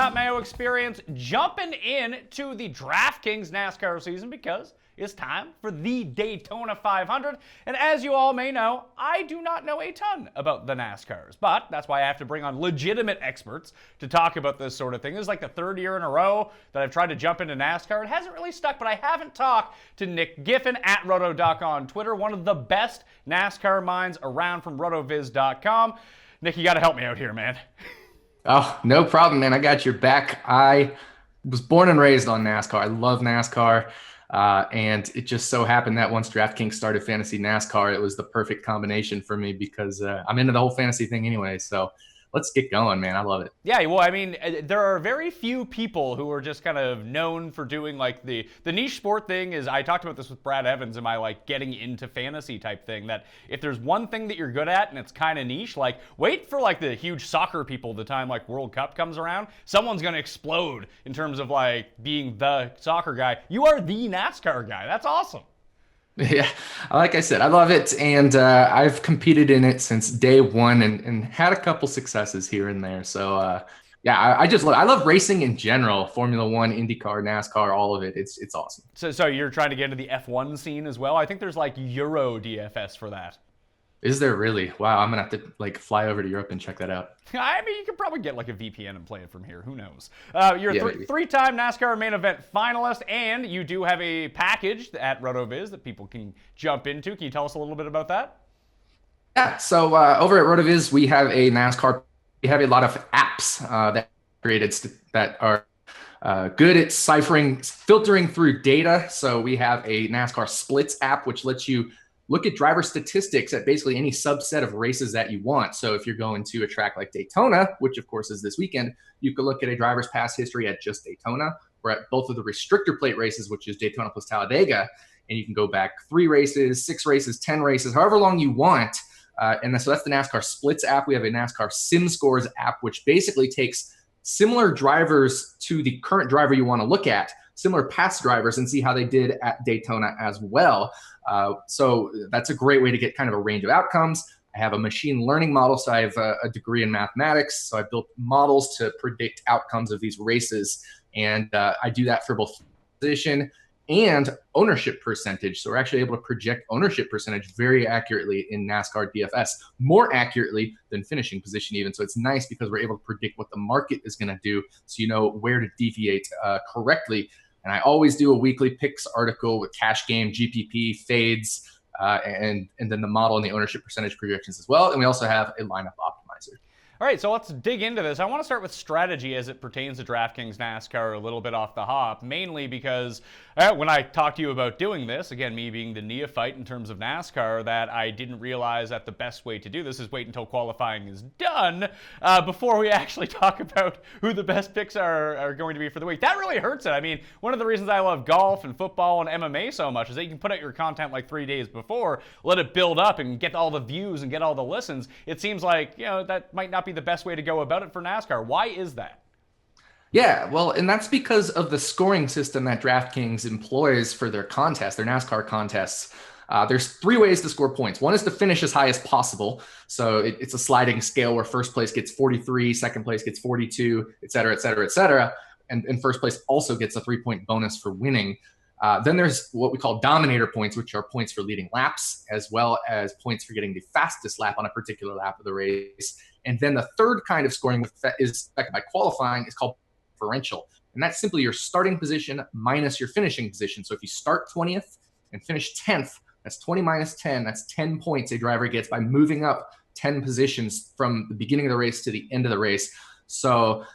Pat Mayo experience, jumping in to the DraftKings NASCAR season because it's time for the Daytona 500. And as you all may know, I do not know a ton about the NASCARs, but that's why I have to bring on legitimate experts to talk about this sort of thing. This is like the third year in a row that I've tried to jump into NASCAR. It hasn't really stuck, but I haven't talked to Nick Giffen at RotoDoc on Twitter, one of the best NASCAR minds around from RotoViz.com. Nick, you got to help me out here, man. Oh, no problem, man. I got your back. I was born and raised on NASCAR. I love NASCAR. And it just so happened that once DraftKings started fantasy NASCAR, it was the perfect combination for me because I'm into the whole fantasy thing anyway. So let's get going, man. I love it. Yeah, well, I mean, there are very few people who are just kind of known for doing like the niche sport thing. Is I talked about this with Brad Evans in my like getting into fantasy type thing, that if there's one thing that you're good at and it's kind of niche, like wait for like the huge soccer people the time like World Cup comes around, someone's going to explode in terms of like being the soccer guy. You are the NASCAR guy. That's awesome. Yeah, like I said, I love it, and I've competed in it since day one and had a couple successes here and there. So, yeah, I love racing in general, Formula One, IndyCar, NASCAR, all of it. It's awesome. So you're trying to get into the F1 scene as well? I think there's like Euro DFS for that. Is there really? Wow, I'm gonna have to like fly over to Europe and check that out. I mean, you could probably get like a VPN and play it from here. Who knows? You're a three-time NASCAR main event finalist, and you do have a package at RotoViz that people can jump into. Can you tell us a little bit about that? Yeah. So over at RotoViz, we have a NASCAR. We have a lot of apps that created that are good at filtering through data. So we have a NASCAR Splits app, which lets you look at driver statistics at basically any subset of races that you want. So if you're going to a track like Daytona, which of course is this weekend, you could look at a driver's past history at just Daytona, or at both of the restrictor plate races, which is Daytona plus Talladega, and you can go back 3 races, 6 races, 10 races, however long you want. So that's the NASCAR Splits app. We have a NASCAR Sim Scores app, which basically takes similar drivers to the current driver you want to look at, similar past drivers, and see how they did at Daytona as well. So that's a great way to get kind of a range of outcomes. I have a machine learning model, so I have a degree in mathematics. So I built models to predict outcomes of these races. And I do that for both position and ownership percentage. So we're actually able to project ownership percentage very accurately in NASCAR DFS, more accurately than finishing position even. So it's nice because we're able to predict what the market is going to do, so you know where to deviate correctly. And I always do a weekly picks article with cash game, GPP, fades, and then the model and the ownership percentage projections as well. And we also have a lineup optimizer. All right, so let's dig into this. I want to start with strategy as it pertains to DraftKings NASCAR a little bit off the hop, mainly because when I talked to you about doing this, again, me being the neophyte in terms of NASCAR, that I didn't realize that the best way to do this is wait until qualifying is done before we actually talk about who the best picks are going to be for the week. That really hurts it. I mean, one of the reasons I love golf and football and MMA so much is that you can put out your content like 3 days before, let it build up and get all the views and get all the listens. It seems like, that might not be the best way to go about it for NASCAR. Why is that? Yeah, well, and that's because of the scoring system that DraftKings employs for their contests, their NASCAR contests. There's 3 ways to score points. One is to finish as high as possible. So it's a sliding scale where first place gets 43, second place gets 42, et cetera, et cetera, et cetera. And first place also gets a 3-point bonus for winning. Then there's what we call dominator points, which are points for leading laps, as well as points for getting the fastest lap on a particular lap of the race. And then the third kind of scoring is affected by qualifying is called differential. And that's simply your starting position minus your finishing position. So if you start 20th and finish 10th, that's 20 minus 10. That's 10 points a driver gets by moving up 10 positions from the beginning of the race to the end of the race. So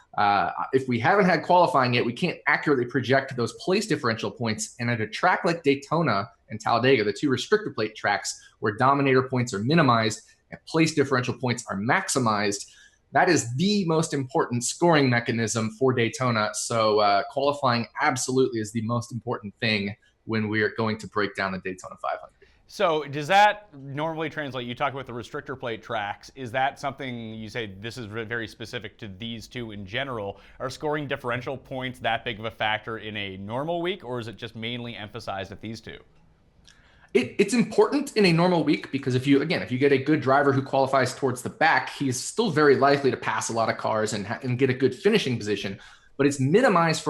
if we haven't had qualifying yet, we can't accurately project those place differential points. And at a track like Daytona and Talladega, the 2 restrictor plate tracks where dominator points are minimized and place differential points are maximized, that is the most important scoring mechanism for Daytona. So qualifying absolutely is the most important thing when we are going to break down the Daytona 500. So does that normally translate? You talk about the restrictor plate tracks. Is that something you say this is very specific to these 2 in general? Are scoring differential points that big of a factor in a normal week, or is it just mainly emphasized at these 2? It's important in a normal week because if you get a good driver who qualifies towards the back, he's still very likely to pass a lot of cars and get a good finishing position. but it's minimized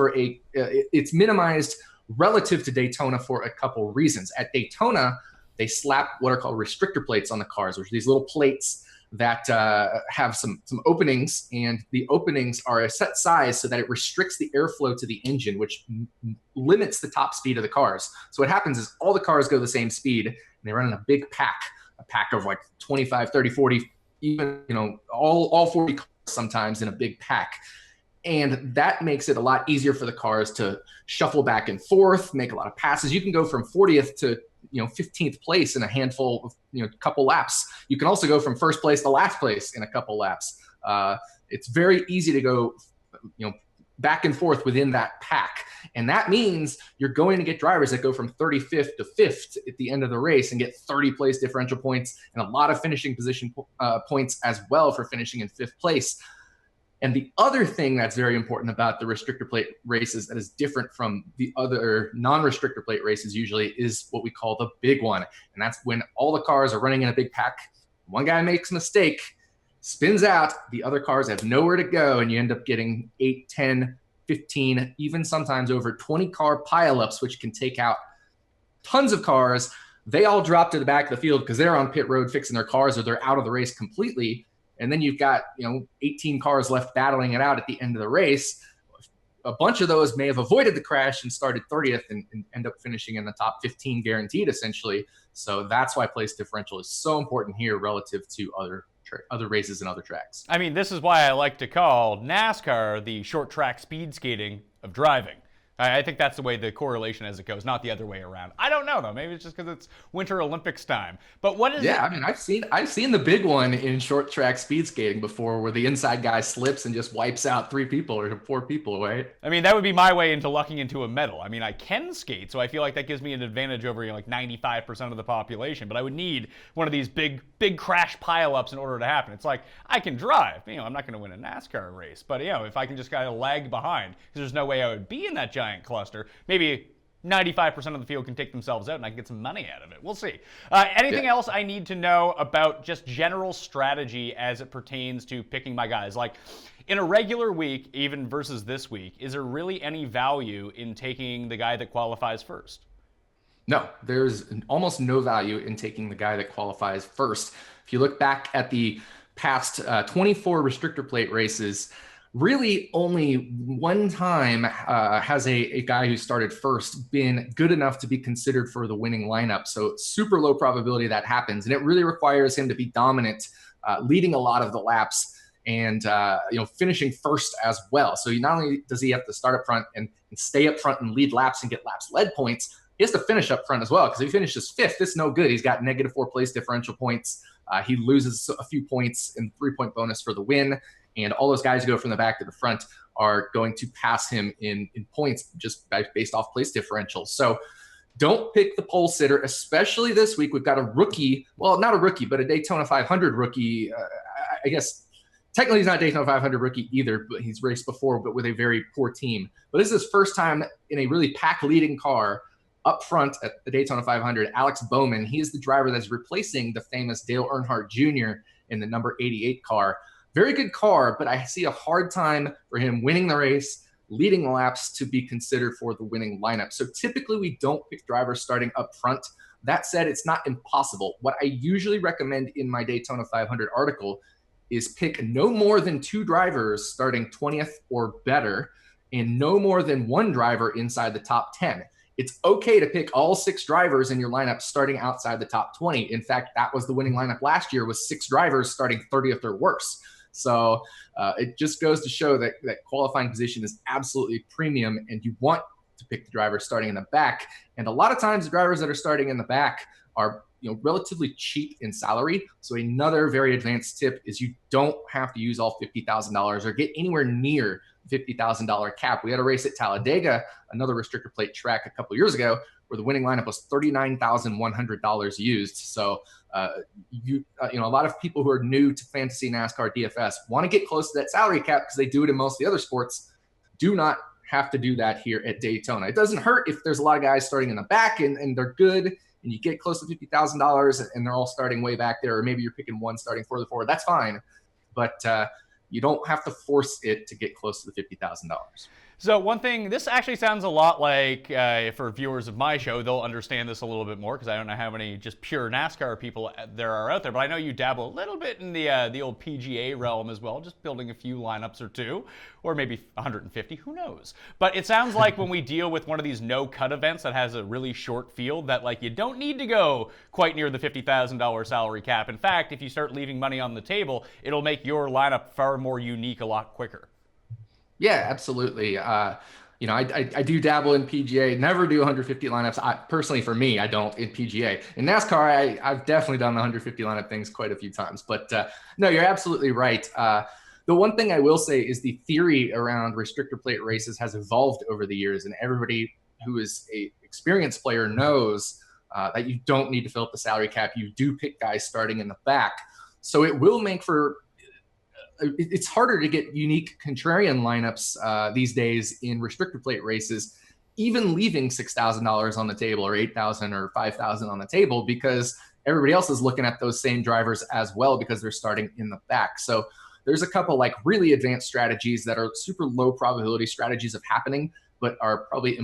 it's minimized relative to Daytona for a couple reasons. At Daytona, they slap what are called restrictor plates on the cars, which are these little plates that have some openings, and the openings are a set size so that it restricts the airflow to the engine, which limits the top speed of the cars. So what happens is all the cars go the same speed, and they run in a big pack, a pack of like 25, 30, 40, even, all 40 cars sometimes in a big pack. And that makes it a lot easier for the cars to shuffle back and forth, make a lot of passes. You can go from 40th to 15th place in a handful of couple laps. You can also go from first place to last place in a couple laps. It's very easy to go back and forth within that pack, and that means you're going to get drivers that go from 35th to 5th at the end of the race and get 30 place differential points and a lot of finishing position points as well for finishing in 5th place. And the other thing that's very important about the restrictor plate races that is different from the other non-restrictor plate races usually is what we call the big one. And that's when all the cars are running in a big pack. One guy makes a mistake, spins out, the other cars have nowhere to go, and you end up getting 8, 10, 15, even sometimes over 20 car pileups, which can take out tons of cars. They all drop to the back of the field because they're on pit road fixing their cars, or they're out of the race completely. And then you've got 18 cars left battling it out at the end of the race. A bunch of those may have avoided the crash and started 30th and end up finishing in the top 15 guaranteed, essentially. So that's why place differential is so important here relative to other races and other tracks. I mean, this is why I like to call NASCAR the short track speed skating of driving. I think that's the way the correlation as it goes, not the other way around. I don't know, though. Maybe it's just because it's Winter Olympics time. But what is it? I mean, I've seen the big one in short track speed skating before, where the inside guy slips and just wipes out 3 people or 4 people, right? I mean, that would be my way into lucking into a medal. I mean, I can skate, so I feel like that gives me an advantage over 95% of the population. But I would need one of these big crash pileups in order to happen. It's like, I can drive. I'm not going to win a NASCAR race. But, if I can just kind of lag behind, because there's no way I would be in that giant cluster, maybe 95% of the field can take themselves out and I can get some money out of it. We'll see. Anything else I need to know about just general strategy as it pertains to picking my guys? Like, in a regular week, even versus this week, is there really any value in taking the guy that qualifies first? No, there's almost no value in taking the guy that qualifies first. If you look back at the past 24 restrictor plate races, really only one time has a guy who started first been good enough to be considered for the winning lineup. So super low probability that happens. And it really requires him to be dominant, leading a lot of the laps and finishing first as well. So not only does he have to start up front and stay up front and lead laps and get laps led points, he has to finish up front as well, because if he finishes 5th, it's no good. He's got -4 place differential points. He loses a few points in 3-point bonus for the win. And all those guys who go from the back to the front are going to pass him in points just based off place differential. So don't pick the pole sitter, especially this week. We've got a rookie, well, not a rookie, but a Daytona 500 rookie. I guess technically he's not a Daytona 500 rookie either, but he's raced before, but with a very poor team. But this is his first time in a really pack-leading car up front at the Daytona 500. Alex Bowman, he is the driver that's replacing the famous Dale Earnhardt Jr. in the number 88 car. Very good car, but I see a hard time for him winning the race, leading the laps to be considered for the winning lineup. So typically we don't pick drivers starting up front. That said, it's not impossible. What I usually recommend in my Daytona 500 article is pick no more than 2 drivers starting 20th or better, and no more than 1 driver inside the top 10. It's okay to pick all 6 drivers in your lineup starting outside the top 20. In fact, that was the winning lineup last year, was 6 drivers starting 30th or worse. So it just goes to show that qualifying position is absolutely premium, and you want to pick the driver starting in the back. And a lot of times the drivers that are starting in the back are relatively cheap in salary. So another very advanced tip is you don't have to use all $50,000 or get anywhere near $50,000 cap. We had a race at Talladega, another restrictor plate track a couple years ago, where the winning lineup was $39,100 used. So a lot of people who are new to fantasy NASCAR DFS want to get close to that salary cap because they do it in most of the other sports. Do not have to do that here at Daytona. It doesn't hurt if there's a lot of guys starting in the back and they're good, and you get close to $50,000 and they're all starting way back there, or maybe you're picking one starting further forward. That's fine. But you don't have to force it to get close to the $50,000. So one thing, this actually sounds a lot like, for viewers of my show, they'll understand this a little bit more because I don't know how many just pure NASCAR people there are out there, but I know you dabble a little bit in the old PGA realm as well, just building a few lineups or two, or maybe 150, who knows. But it sounds like when we deal with one of these no-cut events that has a really short field, that like you don't need to go quite near the $50,000 salary cap. In fact, if you start leaving money on the table, it'll make your lineup far more unique a lot quicker. Yeah, absolutely. I do dabble in PGA, never do 150 lineups. Personally, for me, I don't in PGA. In NASCAR, I've definitely done the 150 lineup things quite a few times. But no, you're absolutely right. The one thing I will say is the theory around restrictor plate races has evolved over the years, and everybody who is a experienced player knows that you don't need to fill up the salary cap. You do pick guys starting in the back. So it will make for it's harder to get unique contrarian lineups these days in restrictor plate races, even leaving $6,000 on the table or $8,000 or $5,000 on the table, because everybody else is looking at those same drivers as well because they're starting in the back. So there's a couple like really advanced strategies that are super low probability strategies of happening, but are probably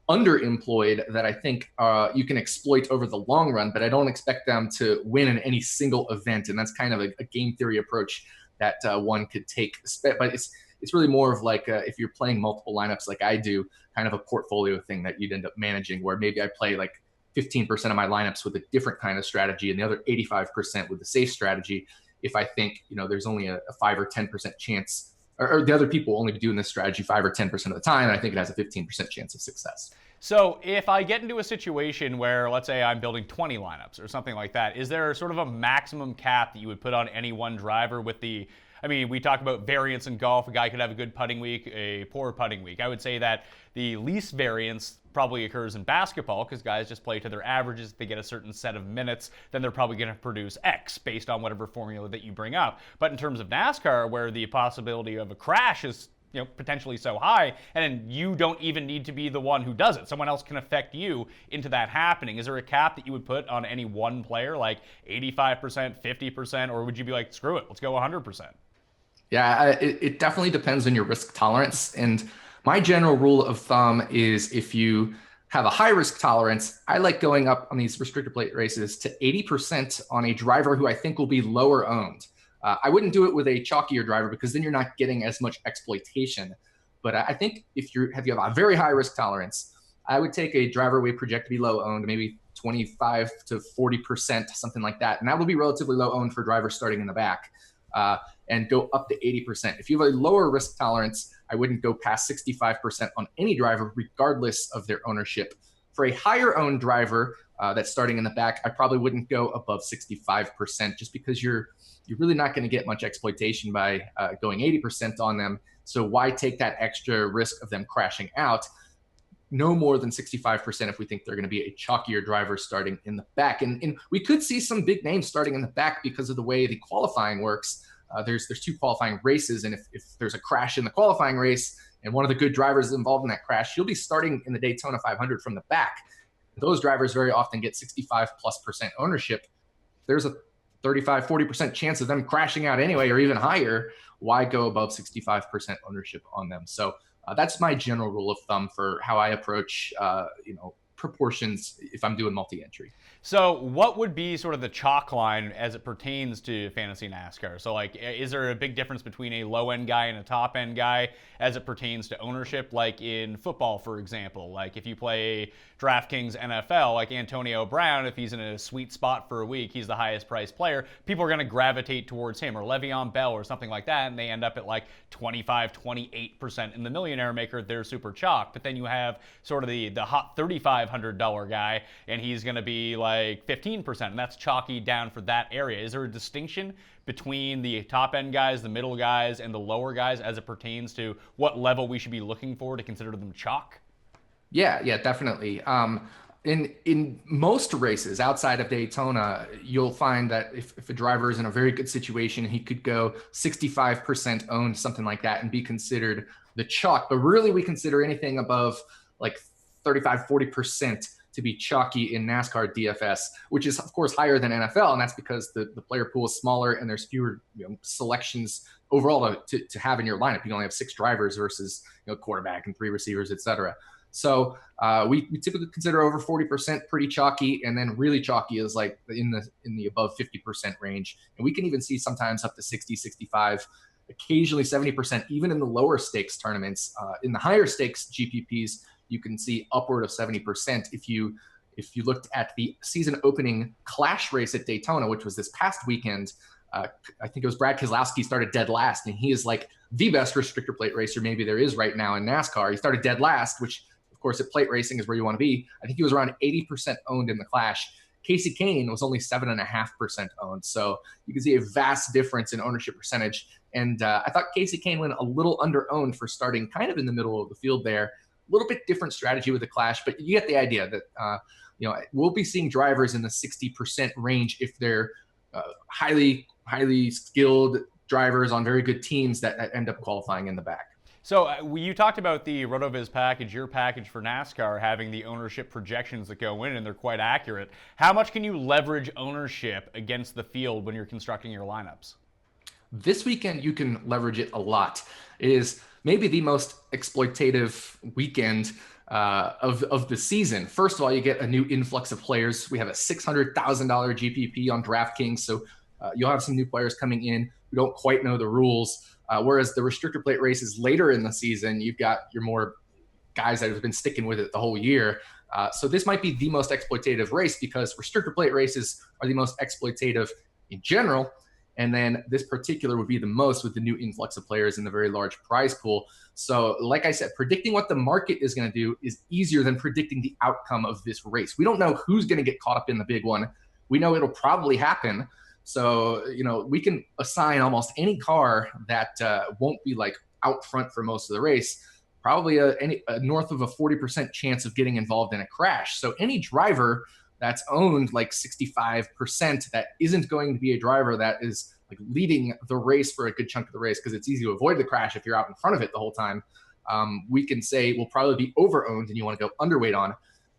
underemployed that I think you can exploit over the long run, but I don't expect them to win in any single event. And that's kind of a game theory approach that one could take. But it's really more of like if you're playing multiple lineups like I do, kind of a portfolio thing that you'd end up managing, where maybe I play like 15% of my lineups with a different kind of strategy and the other 85% with the safe strategy. If I think, there's only a 5 or 10% chance, or the other people will only be doing this strategy 5 or 10% of the time, and I think it has a 15% chance of success. So if I get into a situation where, let's say I'm building 20 lineups or something like that, is there sort of a maximum cap that you would put on any one driver with we talk about variance in golf. A guy could have a good putting week, a poor putting week. I would say that the least variance probably occurs in basketball because guys just play to their averages. If they get a certain set of minutes, then they're probably going to produce X based on whatever formula that you bring up. But in terms of NASCAR, where the possibility of a crash is potentially so high, and you don't even need to be the one who does it. Someone else can affect you into that happening. Is there a cap that you would put on any one player, like 85%, 50%, or would you be like, screw it, let's go 100%? Yeah, it definitely depends on your risk tolerance. And my general rule of thumb is if you have a high risk tolerance, I like going up on these restrictor plate races to 80% on a driver who I think will be lower owned. I wouldn't do it with a chalkier driver because then you're not getting as much exploitation. But I think if you have a very high risk tolerance, I would take a driver we project to be low owned, maybe 25 to 40%, something like that. And that will be relatively low owned for drivers starting in the back, and go up to 80%. If you have a lower risk tolerance, I wouldn't go past 65% on any driver, regardless of their ownership. For a higher owned driver that's starting in the back, I probably wouldn't go above 65% just because you're really not going to get much exploitation by going 80% on them. So why take that extra risk of them crashing out? No more than 65% if we think they're going to be a chalkier driver starting in the back. And we could see some big names starting in the back because of the way the qualifying works. There's 2 qualifying races, and if there's a crash in the qualifying race and one of the good drivers is involved in that crash, you'll be starting in the Daytona 500 from the back. Those drivers very often get 65+% ownership. There's a 35, 40% chance of them crashing out anyway, or even higher. Why go above 65% ownership on them? So that's my general rule of thumb for how I approach, proportions if I'm doing multi-entry. So what would be sort of the chalk line as it pertains to fantasy NASCAR? So like, is there a big difference between a low-end guy and a top-end guy as it pertains to ownership? Like in football, for example, like if you play DraftKings NFL, like Antonio Brown, if he's in a sweet spot for a week, he's the highest priced player, people are going to gravitate towards him, or Le'Veon Bell or something like that, and they end up at like 25, 28% in the Millionaire Maker. They're super chalk. But then you have sort of the hot $3,500 guy, and he's going to be like 15%, and that's chalky down for that area. Is there a distinction between the top end guys, the middle guys, and the lower guys as it pertains to what level we should be looking for to consider them chalk? Yeah, definitely. In most races outside of Daytona, you'll find that if a driver is in a very good situation, he could go 65% owned, something like that, and be considered the chalk. But really, we consider anything above like 35, 40% to be chalky in NASCAR DFS, which is of course higher than NFL, and that's because the player pool is smaller and there's fewer selections overall to have in your lineup. You can only have 6 drivers versus quarterback and 3 receivers, etc. So we typically consider over 40% pretty chalky, and then really chalky is like in the above 50% range, and we can even see sometimes up to 60, 65, occasionally 70%, even in the lower stakes tournaments. In the higher stakes GPPs, you can see upward of 70%. If you looked at the season opening Clash race at Daytona, which was this past weekend, I think it was Brad Keselowski started dead last, and he is like the best restrictor plate racer maybe there is right now in NASCAR. He started dead last, which of course at plate racing is where you want to be. I think he was around 80% owned in the Clash. Casey Kane was only 7.5% owned. So you can see a vast difference in ownership percentage. And I thought Casey Kane went a little under owned for starting kind of in the middle of the field there. A little bit different strategy with the Clash, but you get the idea that we'll be seeing drivers in the 60% range if they're highly skilled drivers on very good teams that end up qualifying in the back. So you talked about the RotoViz package, your package for NASCAR, having the ownership projections that go in, and they're quite accurate. How much can you leverage ownership against the field when you're constructing your lineups? This weekend, you can leverage it a lot. It is maybe the most exploitative weekend of the season. First of all, you get a new influx of players. We have a $600,000 GPP on DraftKings, so you'll have some new players coming in who don't quite know the rules. Whereas the restrictor plate races later in the season, you've got your more guys that have been sticking with it the whole year. So this might be the most exploitative race because restrictor plate races are the most exploitative in general. And then this particular would be the most with the new influx of players in the very large prize pool. So like I said, predicting what the market is going to do is easier than predicting the outcome of this race. We don't know who's going to get caught up in the big one. We know it'll probably happen. So, we can assign almost any car that won't be like out front for most of the race, probably a north of a 40% chance of getting involved in a crash. So any driver that's owned like 65% that isn't going to be a driver that is like leading the race for a good chunk of the race, because it's easy to avoid the crash if you're out in front of it the whole time, we can say will probably be over owned and you want to go underweight on.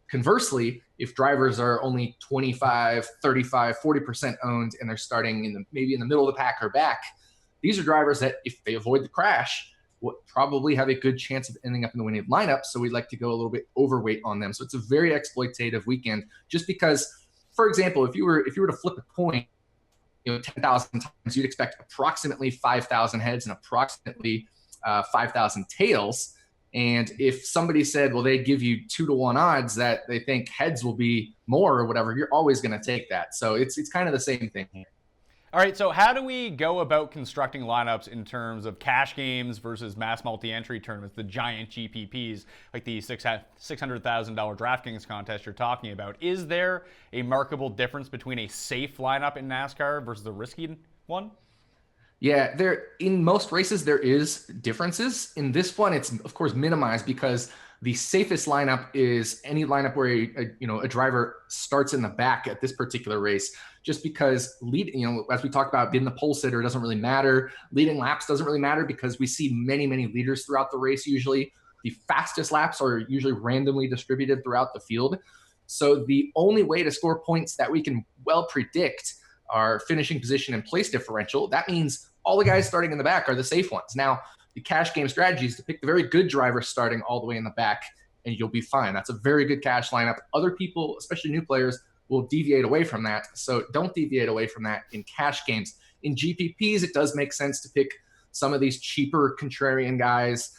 Conversely, if drivers are only 25, 35, 40% owned and they're starting maybe in the middle of the pack or back, these are drivers that if they avoid the crash, will probably have a good chance of ending up in the winning lineup. So we'd like to go a little bit overweight on them. So it's a very exploitative weekend just because, for example, if you were to flip a coin, 10,000 times, you'd expect approximately 5,000 heads and approximately 5,000 tails. And if somebody said, well, they give you 2-to-1 odds that they think heads will be more or whatever, you're always going to take that. So it's kind of the same thing here. All right, so how do we go about constructing lineups in terms of cash games versus mass multi-entry tournaments, the giant GPPs, like the $600,000 DraftKings contest you're talking about? Is there a markable difference between a safe lineup in NASCAR versus a risky one? Yeah, in most races, there is differences. In this one, it's of course minimized because the safest lineup is any lineup where a driver starts in the back at this particular race, just because as we talked about, being the pole sitter doesn't really matter. Leading laps doesn't really matter because we see many, many leaders throughout the race. Usually the fastest laps are usually randomly distributed throughout the field. So the only way to score points that we can well predict are finishing position and place differential. That means all the guys starting in the back are the safe ones. Now, the cash game strategy is to pick the very good driver starting all the way in the back, and you'll be fine. That's a very good cash lineup. Other people, especially new players, will deviate away from that. So don't deviate away from that in cash games. In GPPs, it does make sense to pick some of these cheaper contrarian guys,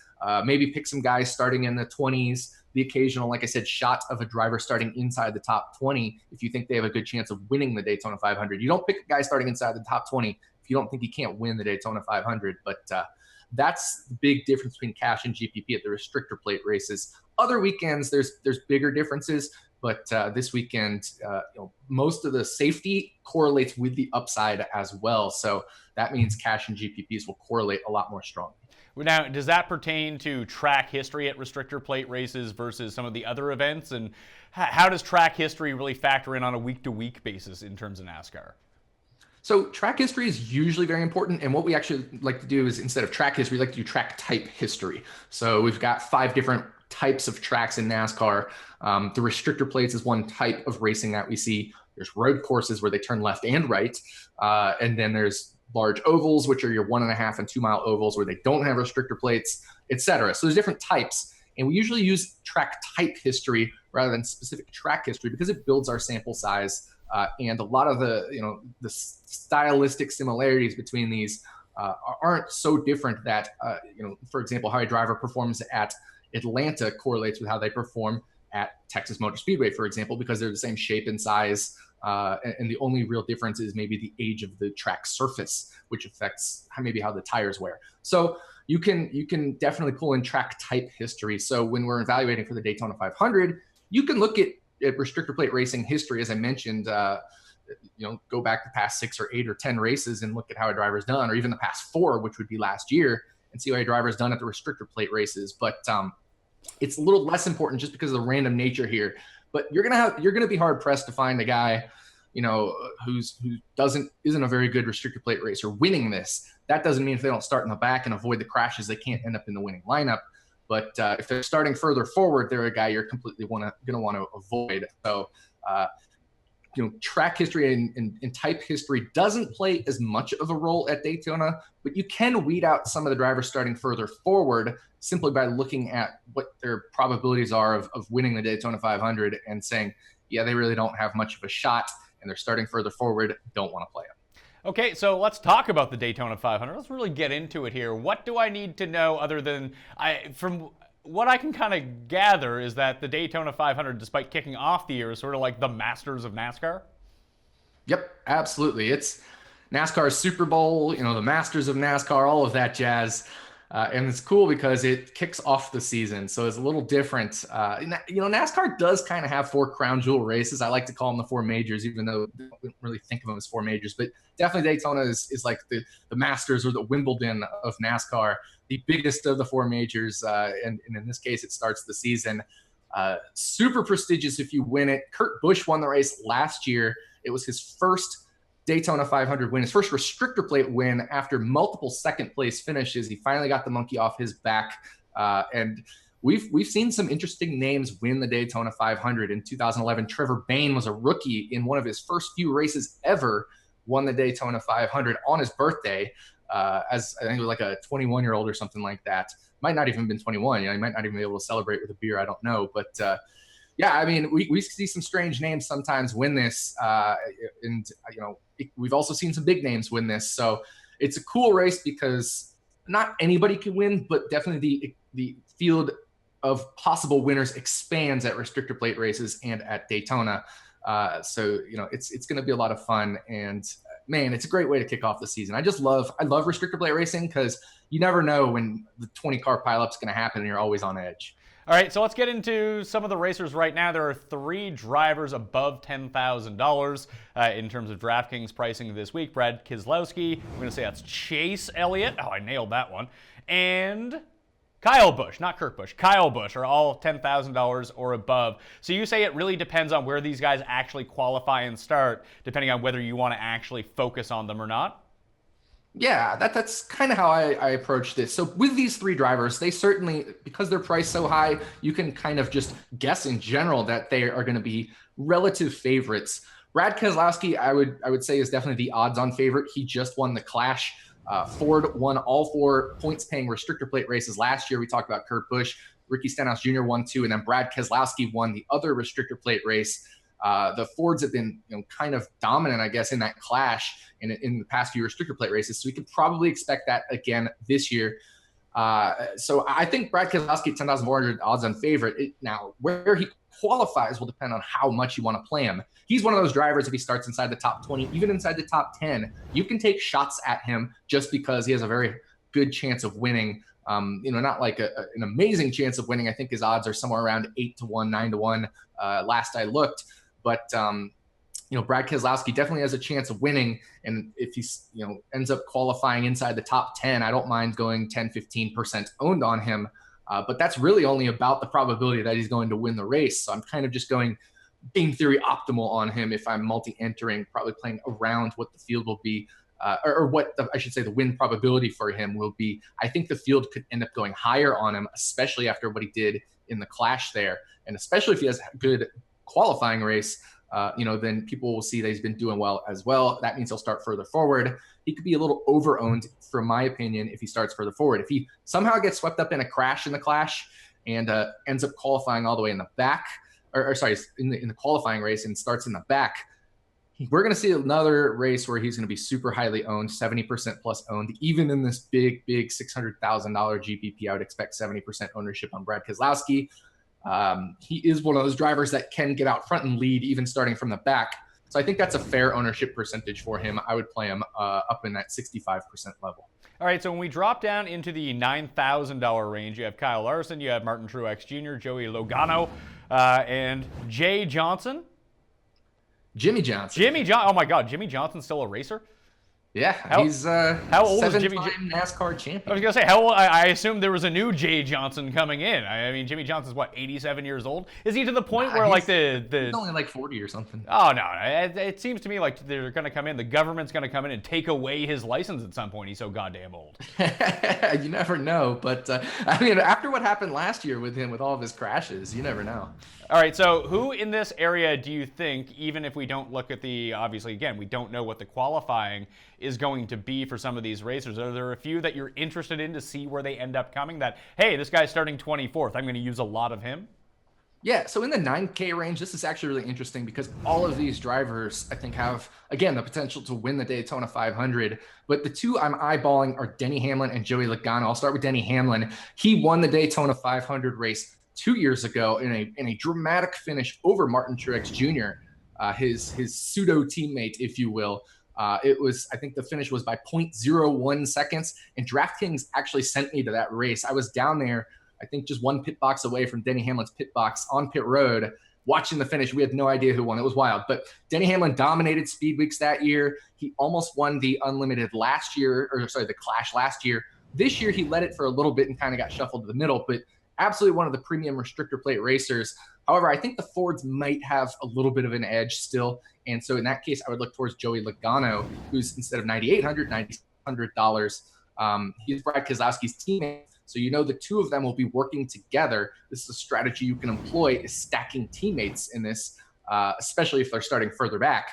maybe pick some guys starting in the 20s, the occasional, like I said, shot of a driver starting inside the top 20 if you think they have a good chance of winning the Daytona 500. You don't pick a guy starting inside the top 20 if you don't think he can't win the Daytona 500. But that's the big difference between cash and GPP at the restrictor plate races. Other weekends, there's bigger differences, but this weekend, most of the safety correlates with the upside as well. So that means cash and GPPs will correlate a lot more strongly. Now, does that pertain to track history at restrictor plate races versus some of the other events? And how does track history really factor in on a week-to-week basis in terms of NASCAR? So track history is usually very important. And what we actually like to do is, instead of track history, we like to do track type history. So we've got 5 different types of tracks in NASCAR. The restrictor plates is one type of racing that we see. There's road courses where they turn left and right. And then there's large ovals, which are your 1.5 and 2 mile ovals where they don't have restrictor plates, etc. So there's different types. And we usually use track type history rather than specific track history because it builds our sample size. And a lot of the stylistic similarities between these aren't so different that, for example, how a driver performs at Atlanta correlates with how they perform at Texas Motor Speedway, for example, because they're the same shape and size. And the only real difference is maybe the age of the track surface, which affects maybe how the tires wear. So you can definitely pull in track type history. So when we're evaluating for the Daytona 500, you can look at restrictor plate racing history, as I mentioned, go back the past 6 or 8 or 10 races and look at how a driver's done, or even the past 4, which would be last year, and see how a driver's done at the restrictor plate races. But it's a little less important just because of the random nature here. But you're gonna be hard pressed to find a guy, who isn't a very good restrictor plate racer winning this. That doesn't mean if they don't start in the back and avoid the crashes, they can't end up in the winning lineup. But if they're starting further forward, they're a guy you're completely going to want to avoid. So, track history and type history doesn't play as much of a role at Daytona, but you can weed out some of the drivers starting further forward simply by looking at what their probabilities are of winning the Daytona 500 and saying, yeah, they really don't have much of a shot and they're starting further forward, don't want to play them. Okay, so let's talk about the Daytona 500. Let's really get into it here. What do I need to know other than from what I can kind of gather is that the Daytona 500, despite kicking off the year, is sort of like the Masters of NASCAR? Yep, absolutely. It's NASCAR's Super Bowl, the Masters of NASCAR, all of that jazz. And it's cool because it kicks off the season. So it's a little different. NASCAR does kind of have 4 crown jewel races. I like to call them the 4 majors, even though we don't really think of them as 4 majors. But definitely Daytona is like the Masters or the Wimbledon of NASCAR, the biggest of the 4 majors. And in this case, it starts the season. Super prestigious if you win it. Kurt Busch won the race last year. It was his first Daytona 500 win, his first restrictor plate win after multiple second place finishes. He finally got the monkey off his back. And we've seen some interesting names win the Daytona 500. In 2011, Trevor Bayne was a rookie in one of his first few races ever, won the Daytona 500 on his birthday, as I think it was like a 21-year-old or something like that. Might not even have been 21. He might not even be able to celebrate with a beer. I don't know. But yeah, I mean, we see some strange names sometimes win this. And we've also seen some big names win this. So it's a cool race because not anybody can win, but definitely the field of possible winners expands at restrictor plate races and at Daytona. So it's going to be a lot of fun, and man, it's a great way to kick off the season. I love restrictor plate racing because you never know when the 20-car pileup is going to happen, and you're always on edge. All right, so let's get into some of the racers right now. There are 3 drivers above $10,000 in terms of DraftKings pricing this week. Brad Keselowski, I'm going to say that's Chase Elliott. Oh, I nailed that one. And Kyle Busch, not Kurt Busch. Kyle Busch are all $10,000 or above. So you say it really depends on where these guys actually qualify and start, depending on whether you want to actually focus on them or not? Yeah, that's kind of how I approach this. So with these 3 drivers, they certainly, because they're priced so high, you can kind of just guess in general that they are going to be relative favorites. Brad Keselowski, I would say, is definitely the odds-on favorite. He just won the Clash. Ford won all 4 points-paying restrictor plate races last year. We talked about Kurt Busch. Ricky Stenhouse Jr. won 2, and then Brad Keselowski won the other restrictor plate race. The Fords have been kind of dominant, I guess, in that Clash in the past few restrictor plate races. So we could probably expect that again this year. So I think Brad Keselowski, 10,400 odds-on favorite. Now, where he qualifies will depend on how much you want to play him. He's one of those drivers, if he starts inside the top 20, even inside the top 10, you can take shots at him just because he has a very good chance of winning. Not like an amazing chance of winning. I think his odds are somewhere around 8-1, 9-1 last I looked. But Brad Keselowski definitely has a chance of winning. And if he's, ends up qualifying inside the top 10, I don't mind going 10-15% owned on him. But that's really only about the probability that he's going to win the race. So I'm kind of just going game theory optimal on him if I'm multi-entering, probably playing around what the field will be or what I should say the win probability for him will be. I think the field could end up going higher on him, especially after what he did in the Clash there, and especially if he has a good qualifying race. Then people will see that he's been doing well as well. That means he'll start further forward. He could be a little over-owned, from my opinion, if he starts further forward. If he somehow gets swept up in a crash in the Clash and ends up qualifying all the way in the back, in the qualifying race and starts in the back, we're going to see another race where he's going to be super highly owned, 70% plus owned. Even in this big $600,000 GPP, I would expect 70% ownership on Brad Keselowski. He is one of those drivers that can get out front and lead, even starting from the back. So I think that's a fair ownership percentage for him. I would play him up in that 65% level. All right, so when we drop down into the $9,000 range, you have Kyle Larson, you have Martin Truex Jr., Joey Logano, and Jay Johnson. Jimmy Johnson. Oh my God, Jimmy Johnson's still a racer? Yeah, he's how old is Jimmy? NASCAR champion. I was gonna say, how old? I assumed there was a new Jay Johnson coming in. I mean, Jimmy Johnson's what, 87 years old? Is he to the point where like the he's only like 40 or something? Oh no, it seems to me like they're gonna come in. The government's gonna come in and take away his license at some point. He's so goddamn old. You never know, but I mean, after what happened last year with him, with all of his crashes, you never know. All right, so who in this area do you think, even if we don't look at obviously, again, we don't know what the qualifying is going to be for some of these racers. Are there a few that you're interested in to see where they end up coming that, hey, this guy's starting 24th, I'm going to use a lot of him? Yeah, so in the 9K range, this is actually really interesting because all of these drivers, I think, have, again, the potential to win the Daytona 500. But the two I'm eyeballing are Denny Hamlin and Joey Logano. I'll start with Denny Hamlin. He won the Daytona 500 race 2 years ago in a dramatic finish over Martin Truex Jr., his pseudo teammate, if you will. I think the finish was by 0.01 seconds, and DraftKings actually sent me to that race. I was down there, I think just one pit box away from Denny Hamlin's pit box on pit road, watching the finish. We had no idea who won. It was wild. But Denny Hamlin dominated Speed Weeks that year. He almost won the Unlimited the Clash last year. This year, he led it for a little bit and kind of got shuffled to the middle, but absolutely one of the premium restrictor plate racers. However, I think the Fords might have a little bit of an edge still. And so in that case, I would look towards Joey Logano, who's instead of $9,800, $9,600. He's Brad Keselowski's teammate. So the two of them will be working together. This is a strategy you can employ, is stacking teammates in this, especially if they're starting further back.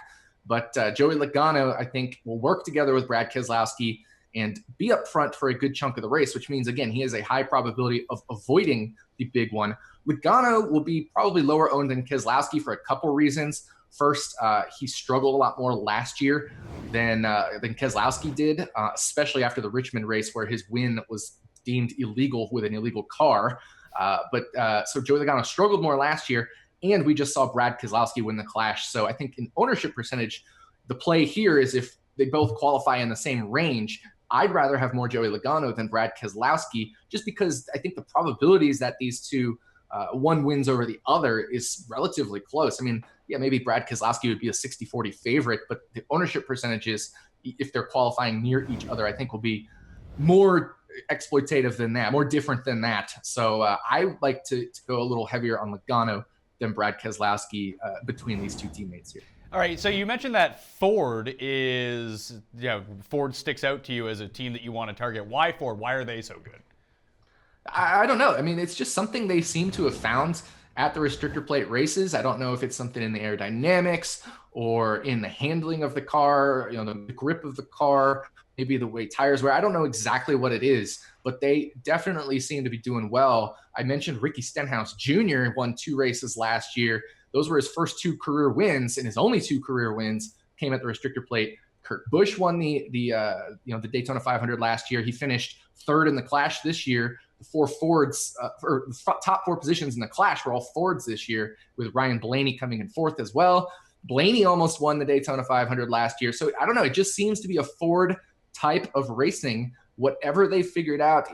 But Joey Logano, I think, will work together with Brad Keselowski and be up front for a good chunk of the race, which means, again, he has a high probability of avoiding the big one. Logano will be probably lower owned than Keselowski for a couple reasons. First, he struggled a lot more last year than Keselowski did, especially after the Richmond race where his win was deemed illegal with an illegal car. So Joey Logano struggled more last year, and we just saw Brad Keselowski win the Clash. So I think in ownership percentage, the play here is if they both qualify in the same range, I'd rather have more Joey Logano than Brad Keselowski, just because I think the probabilities that these two, one wins over the other, is relatively close. I mean, yeah, maybe Brad Keselowski would be a 60-40 favorite, but the ownership percentages, if they're qualifying near each other, I think will be more exploitative than that, more different than that. So I like to go a little heavier on Logano than Brad Keselowski between these two teammates here. All right, so you mentioned that Ford sticks out to you as a team that you want to target. Why Ford? Why are they so good? I don't know. I mean, it's just something they seem to have found at the restrictor plate races. I don't know if it's something in the aerodynamics or in the handling of the car, the grip of the car, maybe the way tires wear. I don't know exactly what it is, but they definitely seem to be doing well. I mentioned Ricky Stenhouse Jr. won 2 races last year. Those were his first 2 career wins, and his only 2 career wins came at the restrictor plate. Kurt Busch won the Daytona 500 last year. He finished 3rd in the Clash this year. The 4 Fords, or the top 4 positions in the Clash were all Fords this year, with Ryan Blaney coming in 4th as well. Blaney almost won the Daytona 500 last year. So I don't know. It just seems to be a Ford type of racing. Whatever they figured out,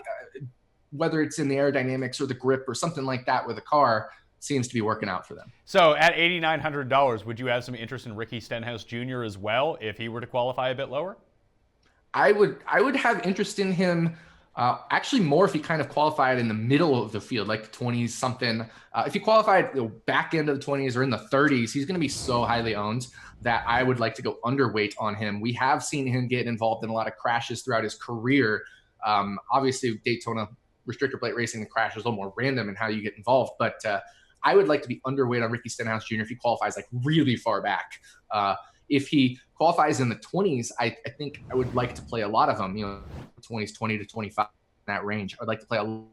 whether it's in the aerodynamics or the grip or something like that with a car, seems to be working out for them. So at $8,900, would you have some interest in Ricky Stenhouse Jr. as well if he were to qualify a bit lower? I would have interest in him Actually, more if he kind of qualified in the middle of the field, like 20s something. If he qualified back end of the 20s or in the 30s, he's going to be so highly owned that I would like to go underweight on him. We have seen him get involved in a lot of crashes throughout his career. Obviously, Daytona restrictor plate racing, the crash is a little more random in how you get involved, but I would like to be underweight on Ricky Stenhouse Jr. if he qualifies like really far back. If he qualifies in the 20s, I think I would like to play a lot of them, 20s, 20 to 25, in that range. I'd like to play a lot.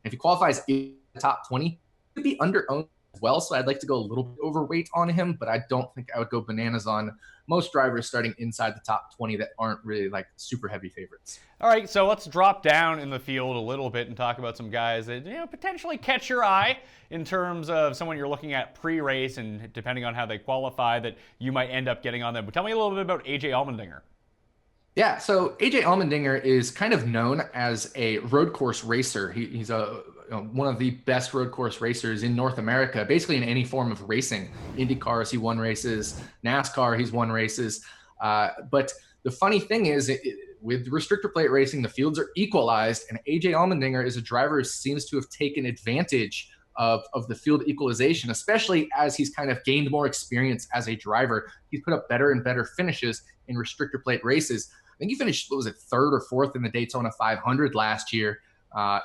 If he qualifies in the top 20, he could be under-owned as well, so I'd like to go a little bit overweight on him, but I don't think I would go bananas on most drivers starting inside the top 20 that aren't really like super heavy favorites. All right, so let's drop down in the field a little bit and talk about some guys that potentially catch your eye in terms of someone you're looking at pre-race, and depending on how they qualify, that you might end up getting on them. But tell me a little bit about AJ Allmendinger. Yeah, so AJ Allmendinger is kind of known as a road course racer. He's one of the best road course racers in North America, basically in any form of racing. IndyCars, he won races. NASCAR, he's won races. But the funny thing is, with restrictor plate racing, the fields are equalized, and AJ Allmendinger is a driver who seems to have taken advantage of the field equalization, especially as he's kind of gained more experience as a driver. He's put up better and better finishes in restrictor plate races. I think he finished, what was it, third or fourth in the Daytona 500 last year.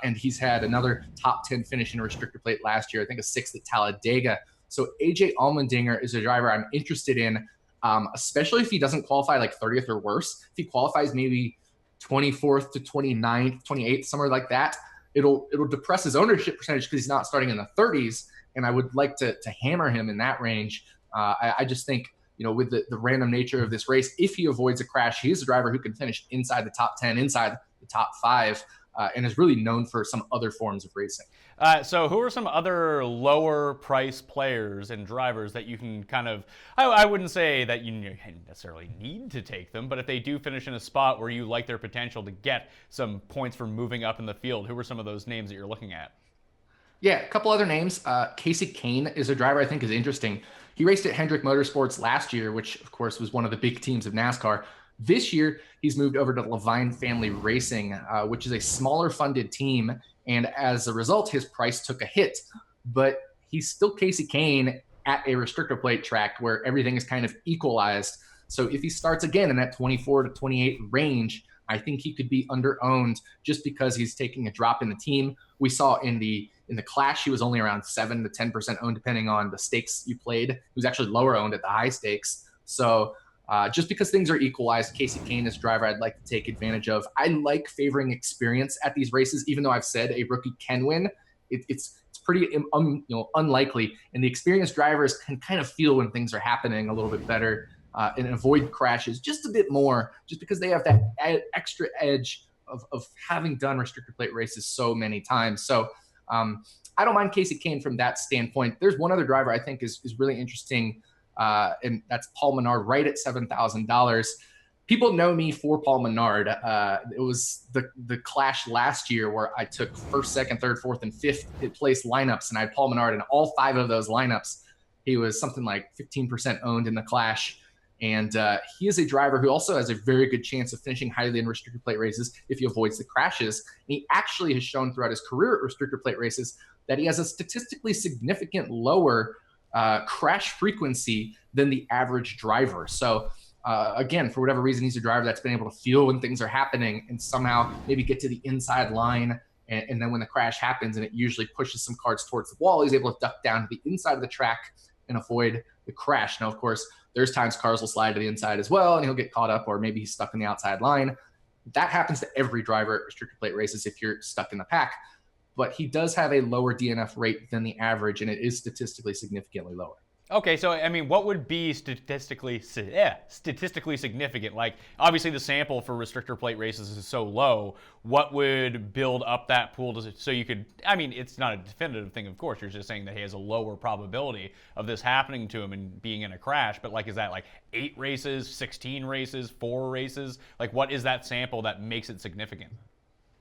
And he's had another top 10 finish in restrictor plate last year. I think a sixth at Talladega. So AJ Allmendinger is a driver I'm interested in, especially if he doesn't qualify like 30th or worse. If he qualifies maybe 24th to 29th, 28th, somewhere like that, it'll depress his ownership percentage because he's not starting in the 30s. And I would like to hammer him in that range. I just think, with the random nature of this race, if he avoids a crash, he is a driver who can finish inside the top 10, inside the top 5, and is really known for some other forms of racing. So who are some other lower price players and drivers that you can kind of, I wouldn't say that you necessarily need to take them, but if they do finish in a spot where you like their potential to get some points for moving up in the field, who are some of those names that you're looking at? Yeah, a couple other names. Casey Kane is a driver I think is interesting. He raced at Hendrick Motorsports last year, which of course was one of the big teams of NASCAR. This year, he's moved over to Levine Family Racing, which is a smaller funded team. And as a result, his price took a hit. But he's still Casey Kane at a restrictor plate track where everything is kind of equalized. So if he starts again in that 24 to 28 range, I think he could be under-owned just because he's taking a drop in the team. We saw in the Clash, he was only around 7 to 10% owned, depending on the stakes you played. He was actually lower owned at the high stakes. So just because things are equalized, Casey Kane is a driver I'd like to take advantage of. I like favoring experience at these races, even though I've said a rookie can win. It's pretty unlikely, and the experienced drivers can kind of feel when things are happening a little bit better and avoid crashes just a bit more, just because they have that extra edge of having done restrictor plate races so many times. So I don't mind Casey Kane from that standpoint. There's one other driver I think is really interesting, and that's Paul Menard, right at $7,000. People know me for Paul Menard. It was the Clash last year where I took first, second, third, fourth, and fifth place lineups, and I had Paul Menard in all 5 of those lineups. He was something like 15% owned in the Clash. And he is a driver who also has a very good chance of finishing highly in restrictor plate races if he avoids the crashes. And he actually has shown throughout his career at restrictor plate races that he has a statistically significant lower crash frequency than the average driver. So again, for whatever reason, he's a driver that's been able to feel when things are happening and somehow maybe get to the inside line. And then when the crash happens and it usually pushes some cars towards the wall, he's able to duck down to the inside of the track and avoid the crash. Now, of course, there's times cars will slide to the inside as well, and he'll get caught up, or maybe he's stuck in the outside line. That happens to every driver at restrictor plate races if you're stuck in the pack. But he does have a lower DNF rate than the average, and it is statistically significantly lower. Okay, so I mean, what would be statistically significant? Like, obviously, the sample for restrictor plate races is so low. What would build up that pool so you could? I mean, it's not a definitive thing, of course. You're just saying that he has a lower probability of this happening to him and being in a crash. But like, is that like 8 races, 16 races, 4 races? Like, what is that sample that makes it significant?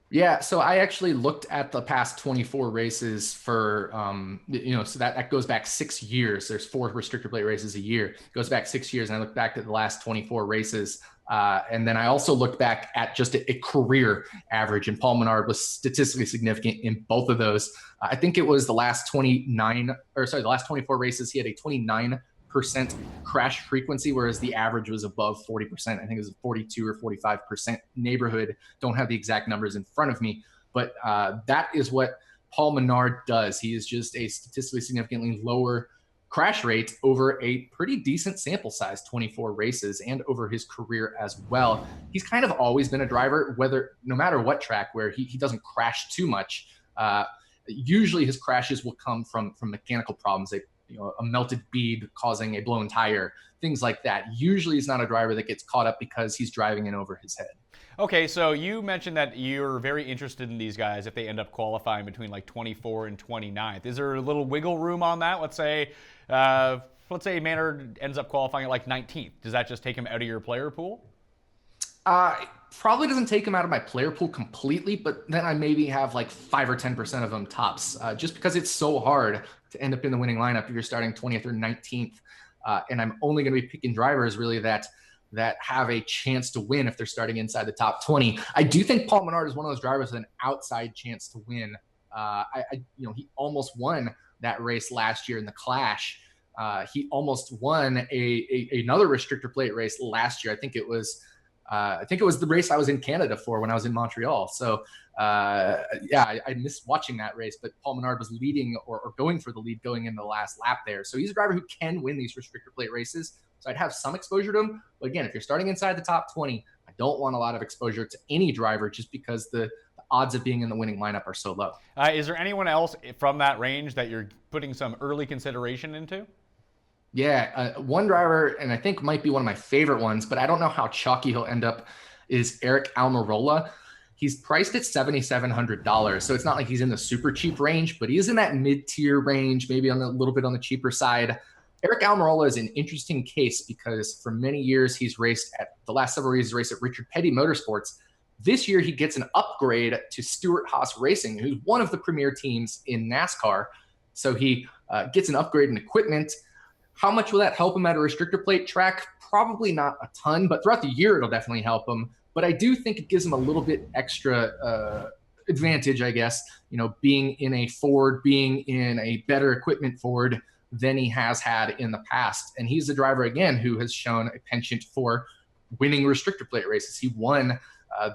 Yeah, so I actually looked at the past 24 races for, so that goes back 6 years. There's 4 restrictor plate races a year. It goes back 6 years, and I looked back at the last 24 races. And then I also looked back at just a career average, and Paul Menard was statistically significant in both of those. I think it was the last 24 races, he had a 29% crash frequency, whereas the average was above 40%. I think it was 42 or 45% neighborhood. Don't have the exact numbers in front of me, but that is what Paul Menard does. He is just a statistically significantly lower crash rate over a pretty decent sample size, 24 races, and over his career as well. He's kind of always been a driver, no matter what track, where he doesn't crash too much. Usually his crashes will come from mechanical problems, a melted bead causing a blown tire, things like that. Usually he's not a driver that gets caught up because he's driving in over his head. Okay, so you mentioned that you're very interested in these guys if they end up qualifying between like 24 and 29th. Is there a little wiggle room on that? Let's say Maynard ends up qualifying at like 19th. Does that just take him out of your player pool? Probably doesn't take him out of my player pool completely, but then I maybe have like 5 or 10% of them tops, just because it's so hard to end up in the winning lineup if you're starting 20th or 19th. And I'm only going to be picking drivers really that have a chance to win if they're starting inside the top 20. I do think Paul Menard is one of those drivers with an outside chance to win. He almost won that race last year in the Clash. He almost won another restrictor plate race last year. I think it was the race I was in Canada for when I was in Montreal. So I missed watching that race, but Paul Menard was leading or going for the lead going into the last lap there. So he's a driver who can win these restrictor plate races. So I'd have some exposure to him. But again, if you're starting inside the top 20, I don't want a lot of exposure to any driver just because the odds of being in the winning lineup are so low. Is there anyone else from that range that you're putting some early consideration into? Yeah, one driver, and I think might be one of my favorite ones, but I don't know how chalky he'll end up, is Eric Almirola. He's priced at $7,700, so it's not like he's in the super cheap range, but he is in that mid-tier range, maybe on a little bit on the cheaper side. Eric Almirola is an interesting case because for many years the last several years he's raced at Richard Petty Motorsports. This year he gets an upgrade to Stewart-Haas Racing, who's one of the premier teams in NASCAR. So he gets an upgrade in equipment. How much will that help him at a restrictor plate track? Probably not a ton, but throughout the year it'll definitely help him. But I do think it gives him a little bit extra advantage, I guess, being in a Ford, being in a better equipment Ford than he has had in the past. And he's the driver, again, who has shown a penchant for winning restrictor plate races. He won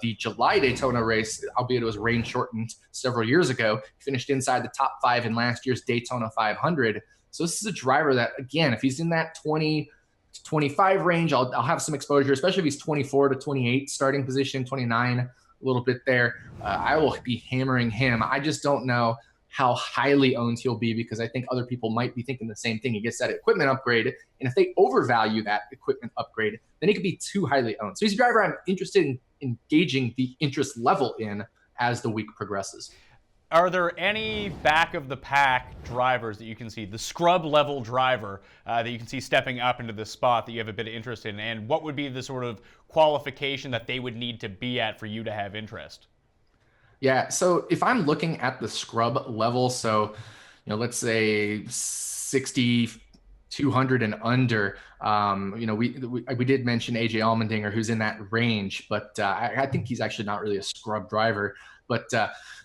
the July Daytona race, albeit it was rain shortened several years ago. He finished inside the top 5 in last year's Daytona 500. So this is a driver that, again, if he's in that 20 to 25 range, I'll have some exposure, especially if he's 24 to 28 starting position, 29, a little bit there. I will be hammering him. I just don't know how highly owned he'll be because I think other people might be thinking the same thing. He gets that equipment upgrade, and if they overvalue that equipment upgrade, then he could be too highly owned. So he's a driver I'm interested in engaging the interest level in as the week progresses. Are there any back-of-the-pack drivers that you can see, the scrub-level driver that you can see stepping up into this spot that you have a bit of interest in? And what would be the sort of qualification that they would need to be at for you to have interest? Yeah, so if I'm looking at the scrub level, so let's say 60, 200 and under, we did mention AJ Allmendinger, who's in that range, but I think he's actually not really a scrub driver. But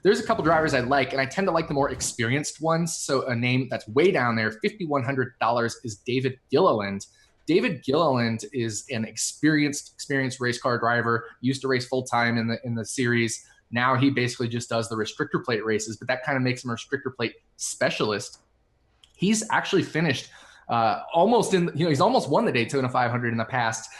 there's a couple drivers I like, and I tend to like the more experienced ones. So a name that's way down there, $5,100, is David Gilliland. David Gilliland is an experienced race car driver, used to race full-time in the series. Now he basically just does the restrictor plate races, but that kind of makes him a restrictor plate specialist. He's actually finished he's almost won the Daytona 500 in the past.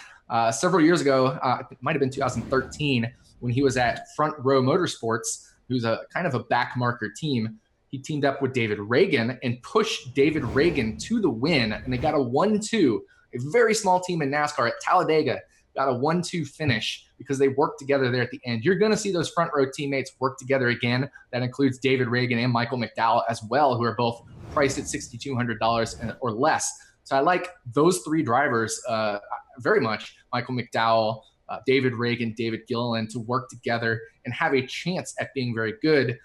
Several years ago, it might have been 2013, when he was at Front Row Motorsports, who's a kind of a back marker team. He teamed up with David Reagan and pushed David Reagan to the win, and they got a 1-2. A very small team in NASCAR at Talladega got a 1-2 finish because they worked together there at the end. You're going to see those front row teammates work together again. That includes David Reagan and Michael McDowell as well, who are both priced at $6,200 or less. So I like those three drivers very much, Michael McDowell, David Reagan, David Gilliland, to work together and have a chance at being very good.